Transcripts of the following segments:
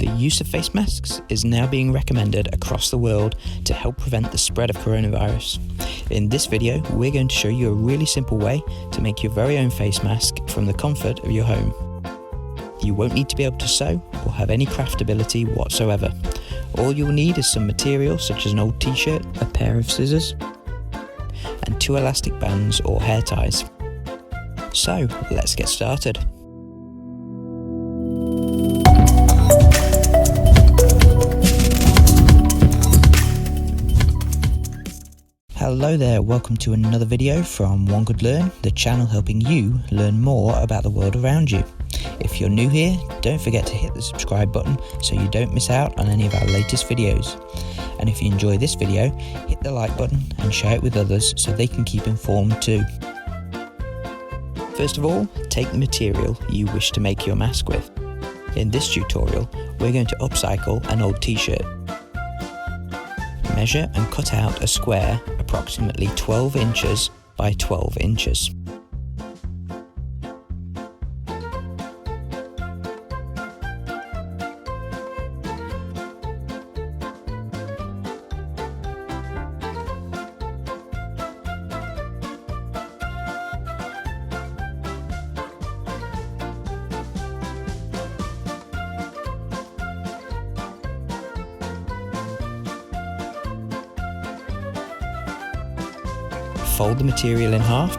The use of face masks is now being recommended across the world to help prevent the spread of coronavirus. In this video, we're going to show you a really simple way to make your very own face mask from the comfort of your home. You won't need to be able to sew or have any craft ability whatsoever. All you'll need is some material such as an old t-shirt, a pair of scissors, and 2 elastic bands or hair ties. So, let's get started. Hello there, welcome to another video from One Good Learn, the channel helping you learn more about the world around you. If you're new here, don't forget to hit the subscribe button so you don't miss out on any of our latest videos. And if you enjoy this video, hit the like button and share it with others so they can keep informed too. First of all, take the material you wish to make your mask with. In this tutorial, we're going to upcycle an old t-shirt. Measure and cut out a square approximately 12 inches by 12 inches. Fold the material in half.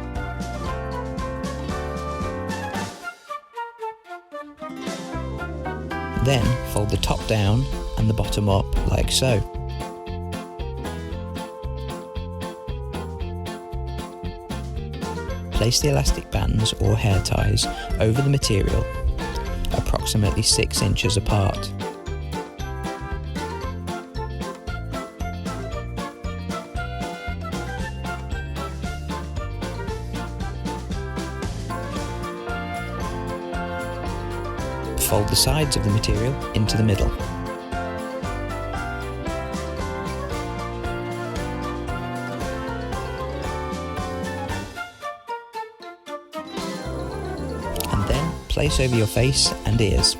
Then fold the top down and the bottom up like so. Place the elastic bands or hair ties over the material, approximately 6 inches apart. Fold the sides of the material into the middle. And then place over your face and ears.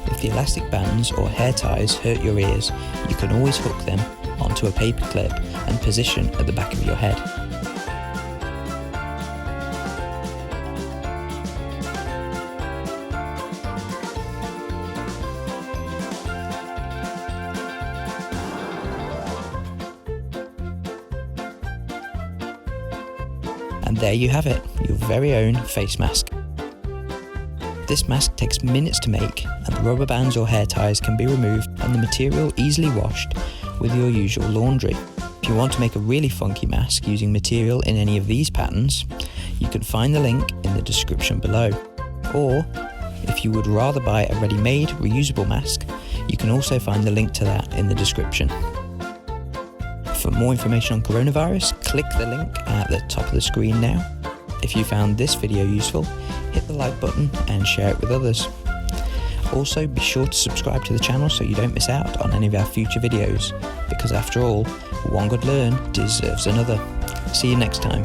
If the elastic bands or hair ties hurt your ears, you can always hook them onto a paper clip and position at the back of your head. And there you have it, your very own face mask. This mask takes minutes to make, and the rubber bands or hair ties can be removed and the material easily washed with your usual laundry. If you want to make a really funky mask using material in any of these patterns, you can find the link in the description below. Or, if you would rather buy a ready-made reusable mask, you can also find the link to that in the description. For more information on coronavirus, click the link at the top of the screen now. If you found this video useful, hit the like button and share it with others. Also, be sure to subscribe to the channel so you don't miss out on any of our future videos, because after all, One Good Learn deserves another. See you next time.